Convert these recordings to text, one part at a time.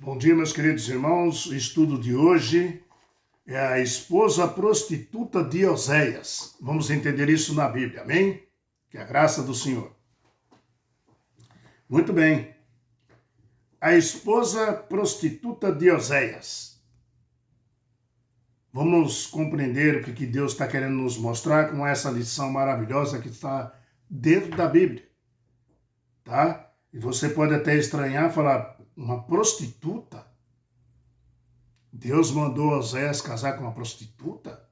Bom dia, meus queridos irmãos. O estudo de hoje é a esposa prostituta de Oséias. Vamos entender isso na Bíblia, amém? Que é a graça do Senhor. Muito bem. A esposa prostituta de Oséias. Vamos compreender o que Deus está querendo nos mostrar com essa lição maravilhosa que está dentro da Bíblia, tá? E você pode até estranhar, falar, uma prostituta? Deus mandou Oséias casar com uma prostituta?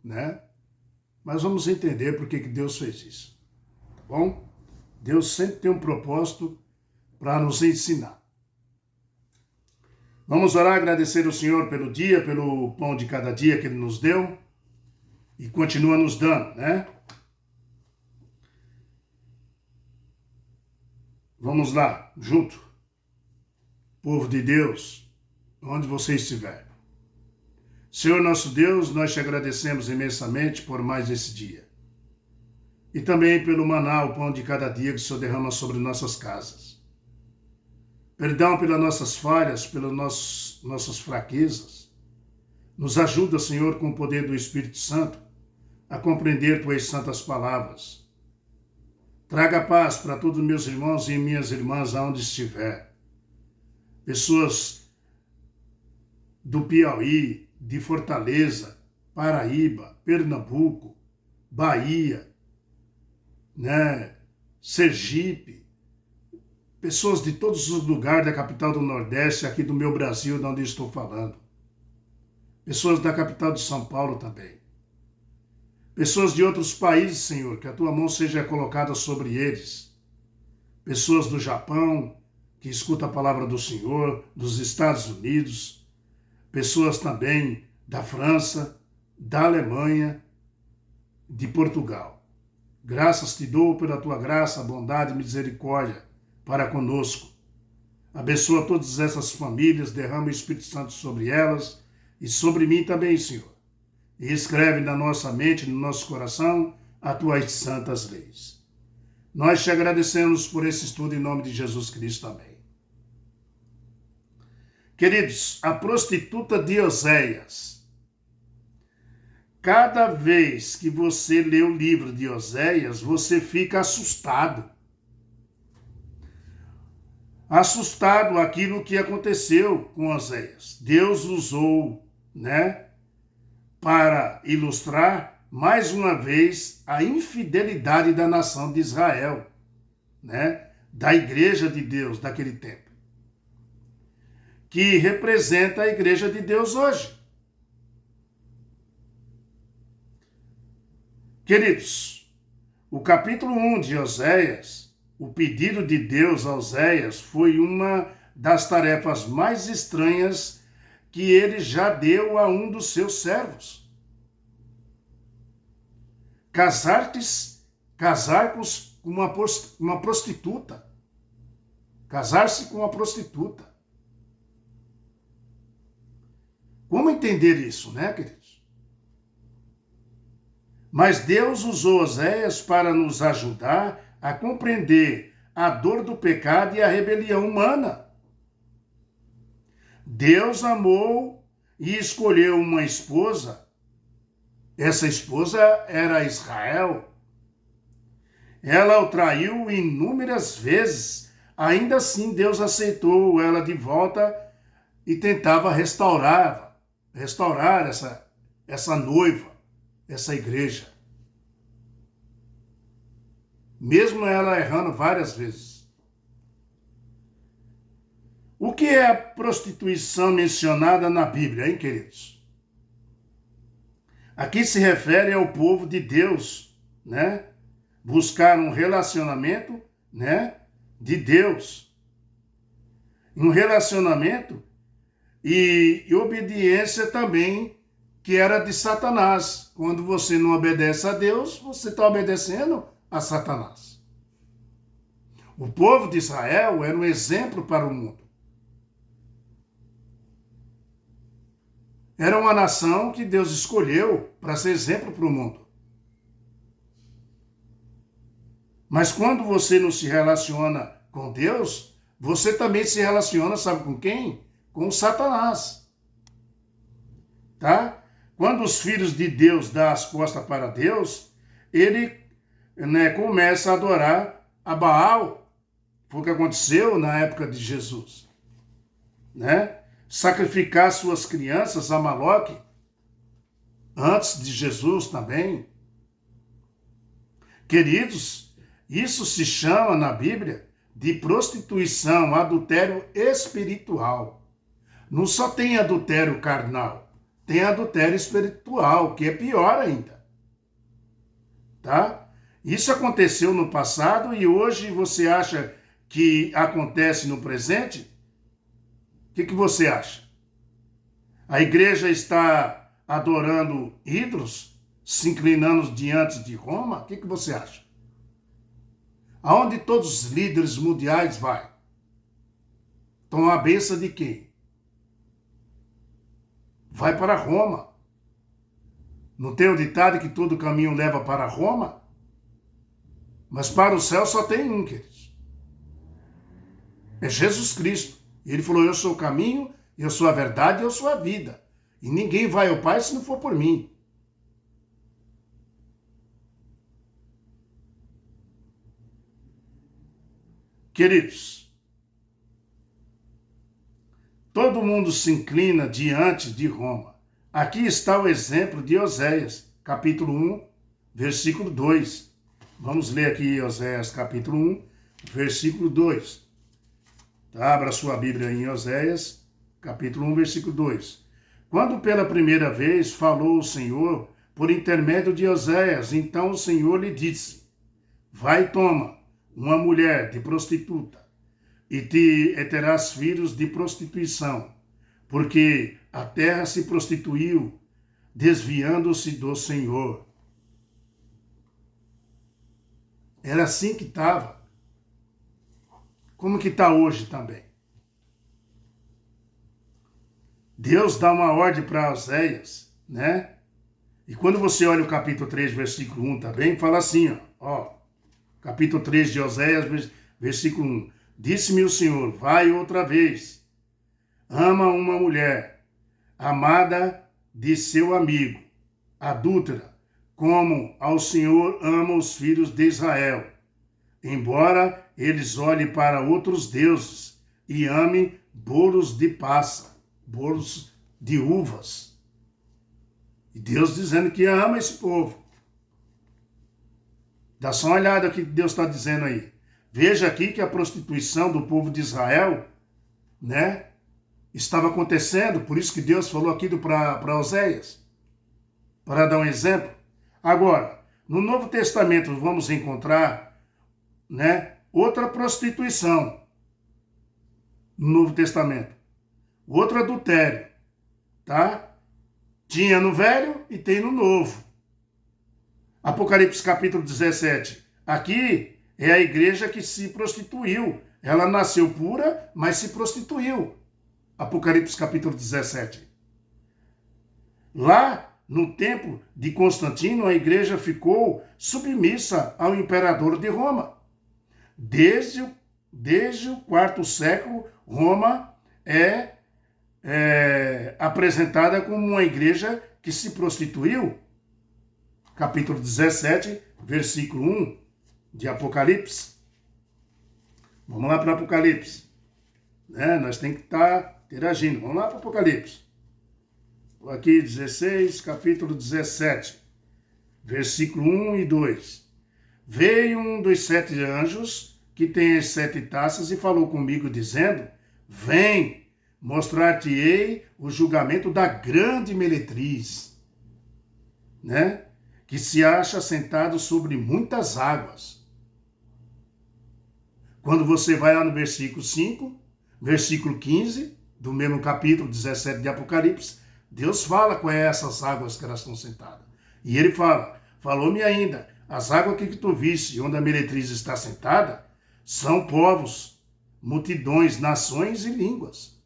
Né? Mas vamos entender por que Deus fez isso, tá bom? Deus sempre tem um propósito para nos ensinar. Vamos orar, agradecer ao Senhor pelo dia, pelo pão de cada dia que Ele nos deu e continua nos dando, né? Vamos lá, junto. Povo de Deus, onde você estiver. Senhor nosso Deus, nós te agradecemos imensamente por mais esse dia. E também pelo maná, o pão de cada dia que o Senhor derrama sobre nossas casas. Perdão pelas nossas falhas, pelas nossas fraquezas. Nos ajuda, Senhor, com o poder do Espírito Santo, a compreender tuas santas palavras. Traga paz para todos os meus irmãos e minhas irmãs aonde estiver. Pessoas do Piauí, de Fortaleza, Paraíba, Pernambuco, Bahia, né, Sergipe, pessoas de todos os lugares da capital do Nordeste, aqui do meu Brasil, de onde eu estou falando. Pessoas da capital de São Paulo também. Pessoas de outros países, Senhor, que a tua mão seja colocada sobre eles. Pessoas do Japão, que escutam a palavra do Senhor, dos Estados Unidos. Pessoas também da França, da Alemanha, de Portugal. Graças te dou pela tua graça, bondade e misericórdia para conosco. Abençoa todas essas famílias, derrama o Espírito Santo sobre elas e sobre mim também, Senhor. E escreve na nossa mente, no nosso coração, as tuas santas leis. Nós te agradecemos por esse estudo em nome de Jesus Cristo. Amém. Queridos, a prostituta de Oséias. Cada vez que você lê o livro de Oséias, você fica assustado. Assustado aquilo que aconteceu com Oséias. Deus usou, né, para ilustrar, mais uma vez, a infidelidade da nação de Israel, né? Da igreja de Deus daquele tempo, que representa a igreja de Deus hoje. Queridos, o capítulo 1 de Oséias, o pedido de Deus a Oséias, foi uma das tarefas mais estranhas que ele já deu a um dos seus servos. Casar com uma prostituta. Casar-se com uma prostituta. Como entender isso, né, queridos? Mas Deus usou Oséias para nos ajudar a compreender a dor do pecado e a rebelião humana. Deus amou e escolheu uma esposa. Essa esposa era Israel. Ela o traiu inúmeras vezes. Ainda assim, Deus aceitou ela de volta e tentava restaurar essa noiva, essa igreja. Mesmo ela errando várias vezes. O que é a prostituição mencionada na Bíblia, hein, queridos? Aqui se refere ao povo de Deus, né? Buscar um relacionamento, né, de Deus. Um relacionamento e obediência também, que era de Satanás. Quando você não obedece a Deus, você está obedecendo a Satanás. O povo de Israel era um exemplo para o mundo. Era uma nação que Deus escolheu para ser exemplo para o mundo. Mas quando você não se relaciona com Deus, você também se relaciona, sabe com quem? Com Satanás. Tá? Quando os filhos de Deus dão as costas para Deus, ele, né, começa a adorar a Baal. Foi o que aconteceu na época de Jesus. Né? Sacrificar suas crianças a Moloque, antes de Jesus também. Queridos, isso se chama na Bíblia de prostituição, adultério espiritual. Não só tem adultério carnal, tem adultério espiritual, que é pior ainda. Tá? Isso aconteceu no passado e hoje você acha que acontece no presente? O que você acha? A igreja está adorando ídolos, se inclinando diante de Roma? O que você acha? Aonde todos os líderes mundiais vão? Estão à beça de quem? Vai para Roma. Não tem o ditado que todo caminho leva para Roma? Mas para o céu só tem um, queridos. É Jesus Cristo. Ele falou, eu sou o caminho, eu sou a verdade, eu sou a vida. E ninguém vai ao Pai se não for por mim. Queridos, todo mundo se inclina diante de Roma. Aqui está o exemplo de Oséias, capítulo 1, versículo 2. Vamos ler aqui Oséias, capítulo 1, versículo 2. Tá? Abra sua Bíblia em Oséias, capítulo 1, versículo 2. Quando pela primeira vez falou o Senhor por intermédio de Oséias, então o Senhor lhe disse, vai e toma uma mulher de prostituta, e terás filhos de prostituição, porque a terra se prostituiu, desviando-se do Senhor. Era assim que estava. Como que está hoje também? Deus dá uma ordem para Oséias, né? E quando você olha o capítulo 3, versículo 1 também, fala assim, ó. Capítulo 3 de Oséias, versículo 1. Disse-me o Senhor, vai outra vez, ama uma mulher, amada de seu amigo, adúltera, como ao Senhor ama os filhos de Israel, embora eles olhem para outros deuses e amem bolos de passa, bolos de uvas. E Deus dizendo que ama esse povo. Dá só uma olhada aqui que Deus está dizendo aí. Veja aqui que a prostituição do povo de Israel, né, estava acontecendo, por isso que Deus falou aqui para Oséias, para dar um exemplo. Agora, no Novo Testamento vamos encontrar, né, outra prostituição no Novo Testamento, outro adultério, tá? Tinha no Velho e tem no Novo. Apocalipse capítulo 17. Aqui é a igreja que se prostituiu. Ela nasceu pura, mas se prostituiu. Apocalipse capítulo 17. Lá, no tempo de Constantino, a igreja ficou submissa ao imperador de Roma. Desde o quarto século, Roma é apresentada como uma igreja que se prostituiu. Capítulo 17, versículo 1 de Apocalipse. Vamos lá para Apocalipse. Né? Nós temos que estar interagindo. Vamos lá para Apocalipse. Aqui 16, capítulo 17, versículo 1 e 2. Veio um dos 7 anjos que tem as 7 taças e falou comigo dizendo, vem, mostrar-te-ei o julgamento da grande meretriz, né? Que se acha sentado sobre muitas águas. Quando você vai lá no versículo 5, versículo 15, do mesmo capítulo 17 de Apocalipse, Deus fala quais é essas águas que elas estão sentadas. E ele falou-me ainda, as águas que tu viste, onde a meretriz está sentada, são povos, multidões, nações e línguas.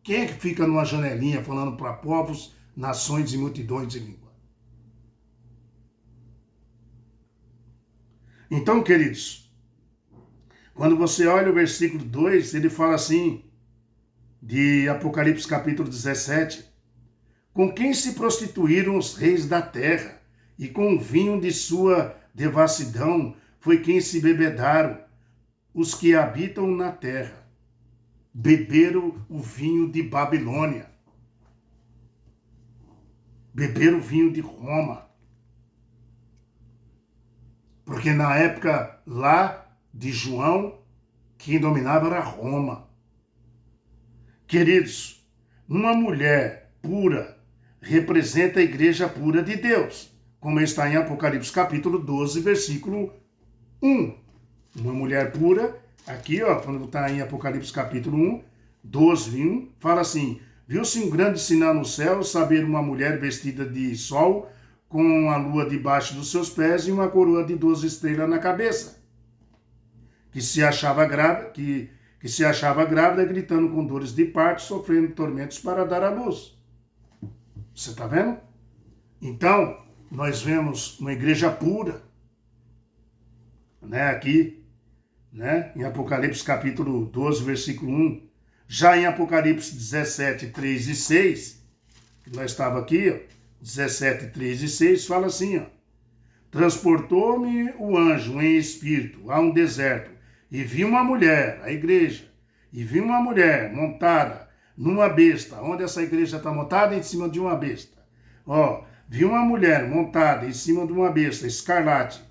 Quem é que fica numa janelinha falando para povos, nações e multidões de línguas? Então, queridos, Quando você olha o versículo 2, ele fala assim, de Apocalipse capítulo 17, com quem se prostituíram os reis da terra, e com o vinho de sua devassidão foi quem se bebedaram, os que habitam na terra. Beberam o vinho de Babilônia. Beberam o vinho de Roma. Porque na época lá de João, quem dominava era Roma. Queridos, uma mulher pura representa a igreja pura de Deus, como está em Apocalipse capítulo 12, versículo 1. Uma mulher pura, aqui, ó, quando está em Apocalipse capítulo 1, 12, 1, fala assim: viu-se um grande sinal no céu, saber uma mulher vestida de sol, com a lua debaixo dos seus pés e uma coroa de 12 estrelas na cabeça, que se achava grávida, gritando com dores de parto, sofrendo tormentos para dar à luz. Você está vendo? Então, nós vemos uma igreja pura, né, aqui, né, em Apocalipse capítulo 12, versículo 1. Já em Apocalipse 17, 3 e 6, que nós estávamos aqui, ó, 17, 3 e 6, fala assim, ó: transportou-me o anjo em espírito a um deserto, e vi uma mulher, a igreja, e vi uma mulher montada numa besta. Onde essa igreja está montada? Em cima de uma besta. Ó, vi uma mulher montada em cima de uma besta, escarlate,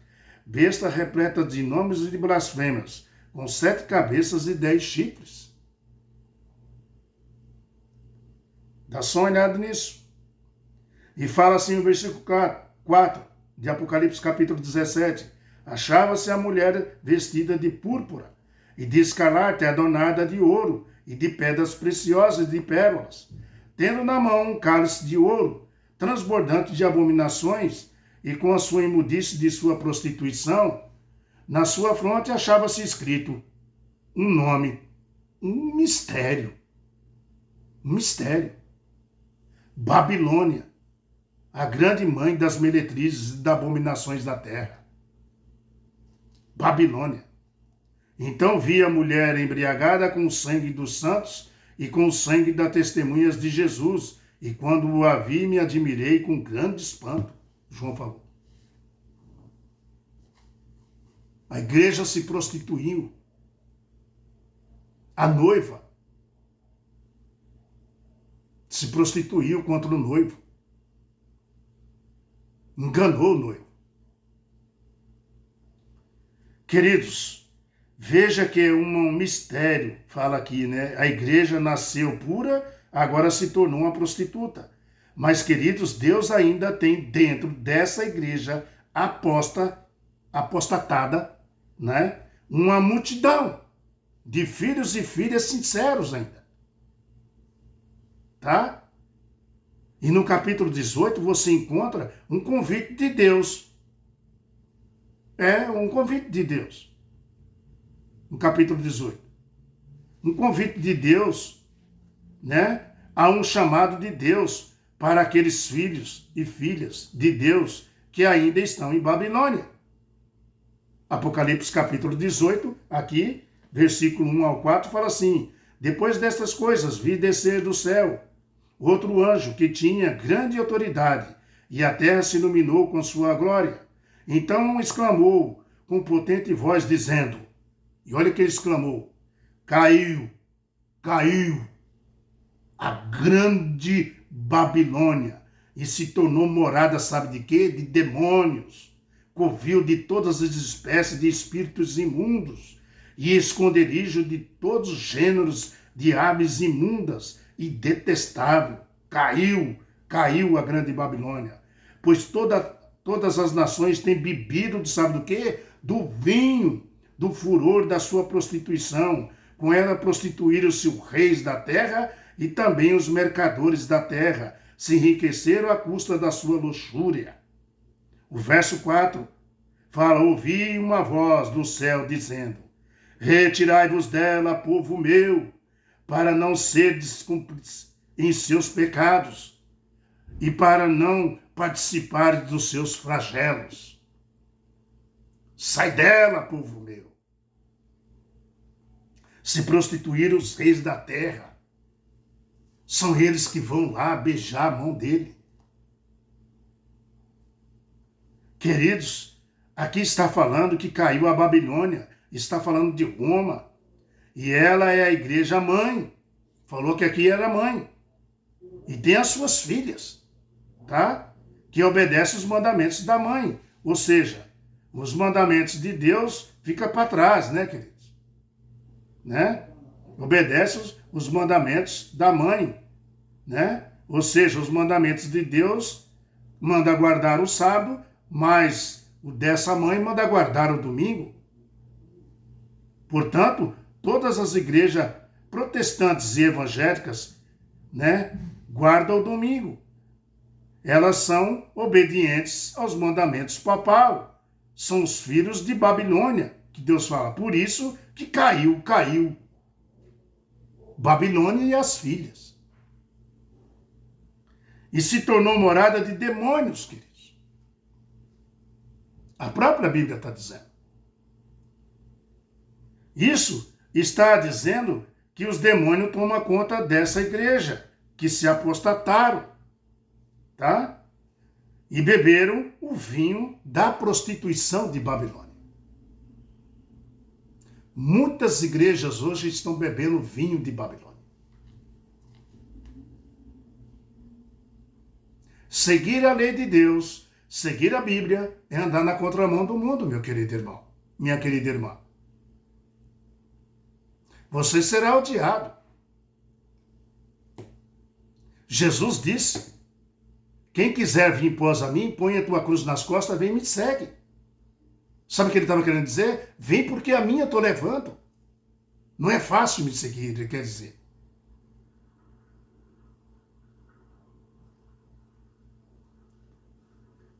besta repleta de nomes e de blasfêmias, com 7 cabeças e 10 chifres. Dá só uma olhada nisso. E fala assim o versículo 4 de Apocalipse capítulo 17. Achava-se a mulher vestida de púrpura e de escarlate, adornada de ouro e de pedras preciosas e de pérolas, tendo na mão um cálice de ouro, transbordante de abominações, e com a sua imundice de sua prostituição, na sua fronte achava-se escrito um nome, um mistério. Um mistério. Babilônia, a grande mãe das meretrizes e das abominações da terra. Babilônia. Então vi a mulher embriagada com o sangue dos santos e com o sangue das testemunhas de Jesus, e quando a vi, me admirei com grande espanto. João falou. A igreja se prostituiu. A noiva se prostituiu contra o noivo. Enganou o noivo. Queridos, veja que é um mistério, fala aqui, né? A igreja nasceu pura, agora se tornou uma prostituta. Mas, queridos, Deus ainda tem dentro dessa igreja apostatada, né? Uma multidão de filhos e filhas sinceros ainda. Tá? E no capítulo 18 você encontra um convite de Deus. É um convite de Deus. No capítulo 18. Um convite de Deus, né? Há um chamado de Deus para aqueles filhos e filhas de Deus que ainda estão em Babilônia. Apocalipse capítulo 18, aqui, versículo 1 ao 4, fala assim: depois destas coisas vi descer do céu outro anjo que tinha grande autoridade, e a terra se iluminou com sua glória. Então exclamou com potente voz, dizendo, e olha que ele exclamou: caiu, caiu a grande Babilônia, e se tornou morada, sabe de quê? De demônios, covil de todas as espécies de espíritos imundos, e esconderijo de todos os gêneros de aves imundas e detestável. Caiu a grande Babilônia, pois todas as nações têm bebido, sabe do quê? Do vinho, do furor da sua prostituição. Com ela prostituíram-se os reis da terra e também os mercadores da terra, se enriqueceram à custa da sua luxúria. O verso 4 fala: ouvi uma voz do céu dizendo, retirai-vos dela, povo meu, para não serdes cúmplices em seus pecados e para não participardes dos seus flagelos. Sai dela, povo meu. se prostituíram os reis da terra. São eles que vão lá beijar a mão dele. Queridos, aqui está falando que caiu a Babilônia, está falando de Roma, e ela é a igreja mãe. Falou que aqui era mãe. E tem as suas filhas, tá? Que obedecem os mandamentos da mãe. Ou seja, os mandamentos de Deus ficam para trás, né, queridos? Né? Obedece os mandamentos da mãe, né? Ou seja, os mandamentos de Deus manda guardar o sábado, mas o dessa mãe manda guardar o domingo. Portanto, todas as igrejas protestantes e evangélicas, né, guardam o domingo. Elas são obedientes aos mandamentos papal. São os filhos de Babilônia, que Deus fala. Por isso que caiu. Babilônia e as filhas. E se tornou morada de demônios, queridos. A própria Bíblia está dizendo. Isso está dizendo que os demônios tomam conta dessa igreja, que se apostataram, tá? E beberam o vinho da prostituição de Babilônia. Muitas igrejas hoje estão bebendo vinho de Babilônia. Seguir a lei de Deus, seguir a Bíblia, é andar na contramão do mundo, meu querido irmão, minha querida irmã. Você será odiado. Jesus disse: quem quiser vir após a mim, põe a tua cruz nas costas, vem e me segue. Sabe o que ele estava querendo dizer? Vem porque a minha eu estou levando. Não é fácil me seguir, ele quer dizer.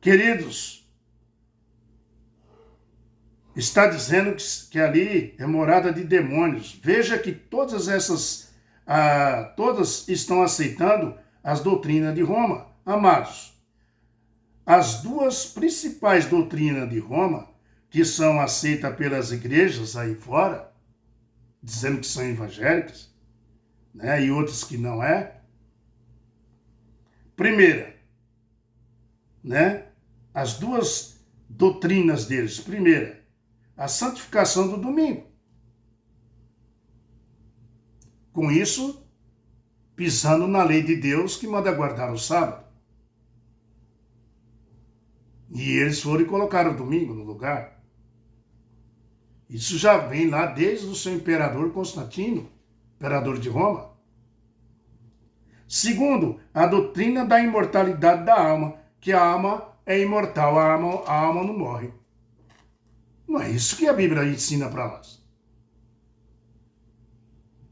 Queridos, está dizendo que ali é morada de demônios. Veja que todas estão aceitando as doutrinas de Roma. Amados, as duas principais doutrinas de Roma, que são aceitas pelas igrejas aí fora, dizendo que são evangélicas, né, e outras que não é. Primeira, né, as duas doutrinas deles. Primeira, a santificação do domingo. Com isso, pisando na lei de Deus que manda guardar o sábado. E eles foram e colocaram o domingo no lugar. Isso já vem lá desde o seu imperador Constantino, imperador de Roma. Segundo, a doutrina da imortalidade da alma, que a alma é imortal, a alma não morre. Não é isso que a Bíblia ensina para nós.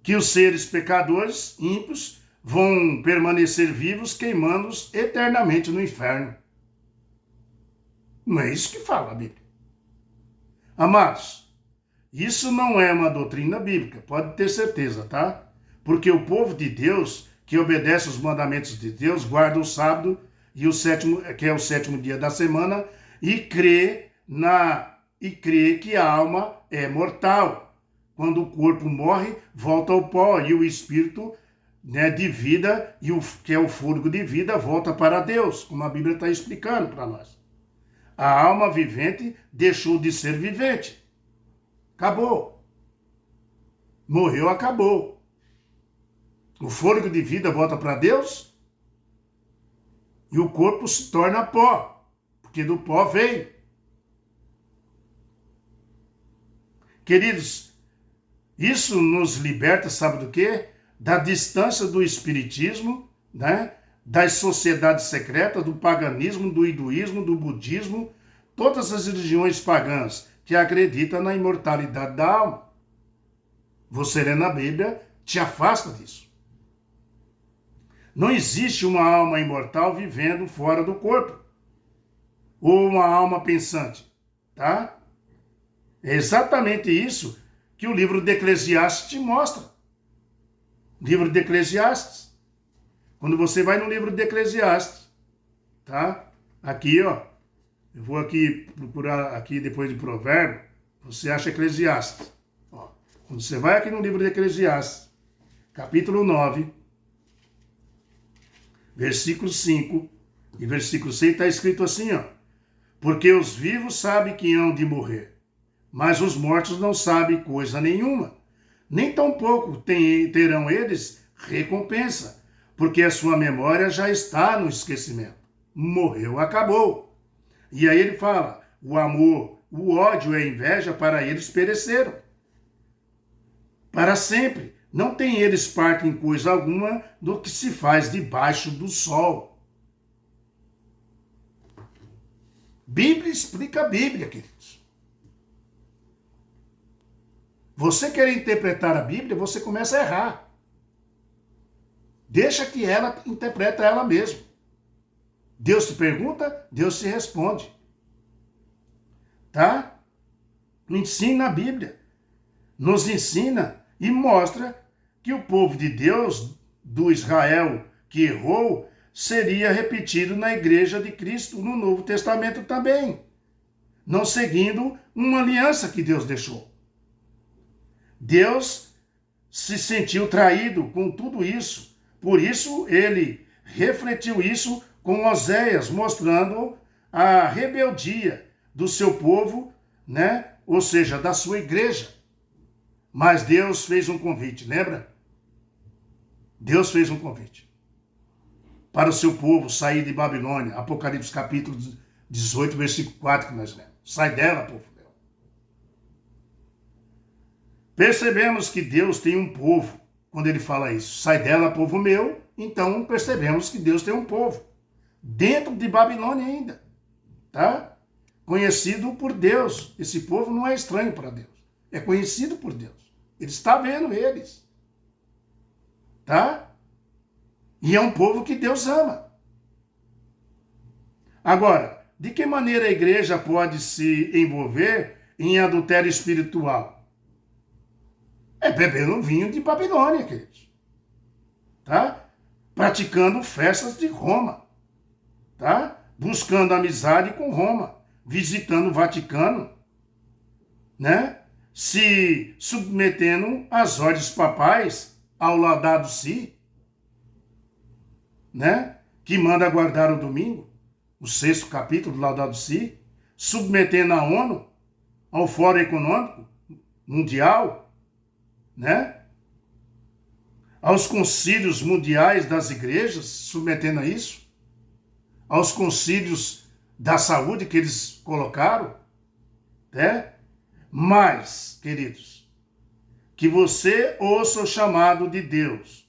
Que os seres pecadores, ímpios, vão permanecer vivos, queimando-os eternamente no inferno. Não é isso que fala a Bíblia. Amados, isso não é uma doutrina bíblica, pode ter certeza, tá? Porque o povo de Deus, que obedece os mandamentos de Deus, guarda o sábado, e o sétimo, que é o sétimo dia da semana, e crê que a alma é mortal. Quando o corpo morre, volta ao pó, e o espírito, né, de vida, que é o fôlego de vida, volta para Deus, como a Bíblia está explicando para nós. A alma vivente deixou de ser vivente. Acabou. Morreu, acabou. O fôlego de vida volta para Deus e o corpo se torna pó, porque do pó veio. Queridos, isso nos liberta, sabe do quê? Da distância do espiritismo, né? Das sociedades secretas, do paganismo, do hinduísmo, do budismo, todas as religiões pagãs que acreditam na imortalidade da alma. Você lê na Bíblia, te afasta disso. Não existe uma alma imortal vivendo fora do corpo, ou uma alma pensante, tá? É exatamente isso que o livro de Eclesiastes te mostra. Livro de Eclesiastes. Quando você vai no livro de Eclesiastes, tá? Aqui, ó, eu vou aqui procurar aqui depois de Provérbio, você acha Eclesiastes. Ó, Quando você vai aqui no livro de Eclesiastes, capítulo 9, versículo 5 e versículo 6, está escrito assim, ó. Porque os vivos sabem que hão de morrer, mas os mortos não sabem coisa nenhuma. Nem tampouco terão eles recompensa, porque a sua memória já está no esquecimento. Morreu, acabou. E aí ele fala, o amor, o ódio e a inveja para eles pereceram. Para sempre. Não tem eles parte em coisa alguma do que se faz debaixo do sol. Bíblia explica a Bíblia, queridos. Você quer interpretar a Bíblia, você começa a errar. Deixa que ela interpreta ela mesma. Deus te pergunta, Deus te responde. Tá? Ensina a Bíblia. Nos ensina e mostra que o povo de Deus, do Israel que errou, seria repetido na igreja de Cristo no Novo Testamento também, não seguindo uma aliança que Deus deixou. Deus se sentiu traído com tudo isso, por isso ele refletiu isso com Oséias, mostrando a rebeldia do seu povo, né? Ou seja, da sua igreja. Mas Deus fez um convite, lembra? Deus fez um convite para o seu povo sair de Babilônia. Apocalipse capítulo 18, versículo 4 que nós lemos. Sai dela, povo meu. Percebemos que Deus tem um povo quando ele fala isso. Sai dela, povo meu. Então percebemos que Deus tem um povo. Dentro de Babilônia ainda. Tá? Conhecido por Deus. Esse povo não é estranho para Deus. É conhecido por Deus. Ele está vendo eles. Tá? E é um povo que Deus ama. Agora, de que maneira a igreja pode se envolver em adultério espiritual? É bebendo vinho de Babilônia, queridos. Tá? Praticando festas de Roma. Tá? Buscando amizade com Roma. Visitando o Vaticano. Né? Se submetendo às ordens papais, ao Laudato Si, né? Que manda guardar o domingo, o 6º capítulo do Laudato Si, submetendo a ONU ao Fórum Econômico Mundial, né? Aos concílios mundiais das igrejas, submetendo a isso, aos concílios da saúde que eles colocaram, né? Mas, queridos, que você ouça o chamado de Deus.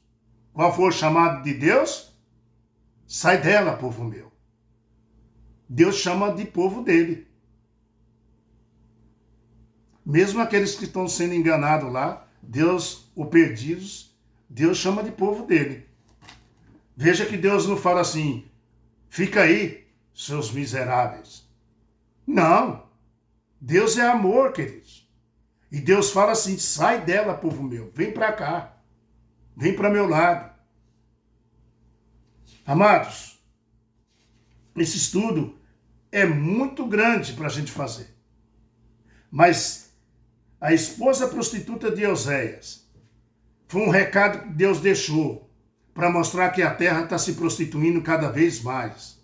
Qual for o chamado de Deus? Sai dela, povo meu. Deus chama de povo dele. Mesmo aqueles que estão sendo enganados lá, Deus, ou perdidos, Deus chama de povo dele. Veja que Deus não fala assim, fica aí, seus miseráveis. Não. Deus é amor, queridos. E Deus fala assim, sai dela, povo meu, vem para cá. Vem para meu lado. Amados, esse estudo é muito grande para a gente fazer. Mas a esposa prostituta de Oséias foi um recado que Deus deixou para mostrar que a terra está se prostituindo cada vez mais.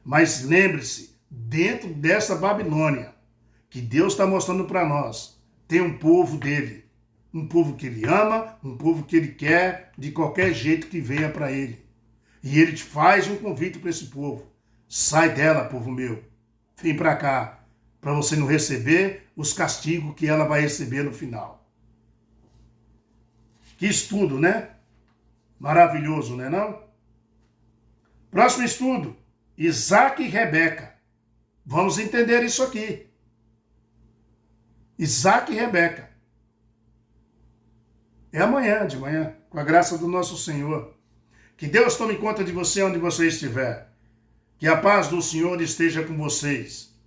Mas lembre-se, dentro dessa Babilônia, que Deus está mostrando para nós, tem um povo dele. Um povo que ele ama, um povo que ele quer de qualquer jeito que venha para ele. E ele faz um convite para esse povo. Sai dela, povo meu. Vem para cá, para você não receber os castigos que ela vai receber no final. Que estudo, né? Maravilhoso, né não? Próximo estudo. Isaac e Rebeca. Vamos entender isso aqui. Isaac e Rebeca. É amanhã, de manhã, com a graça do nosso Senhor. Que Deus tome conta de você onde você estiver. Que a paz do Senhor esteja com vocês.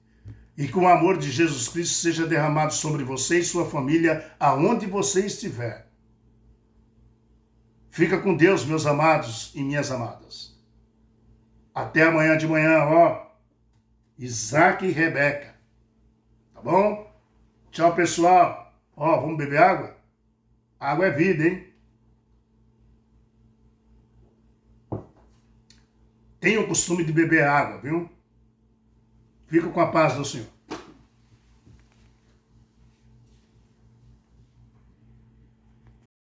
E que o amor de Jesus Cristo seja derramado sobre você e sua família, aonde você estiver. Fica com Deus, meus amados e minhas amadas. Até amanhã de manhã, ó. Isaac e Rebeca. Tá bom? Tchau, pessoal. Ó, vamos beber água? Água é vida, hein? Tenha o costume de beber água, viu? Fica com a paz do Senhor.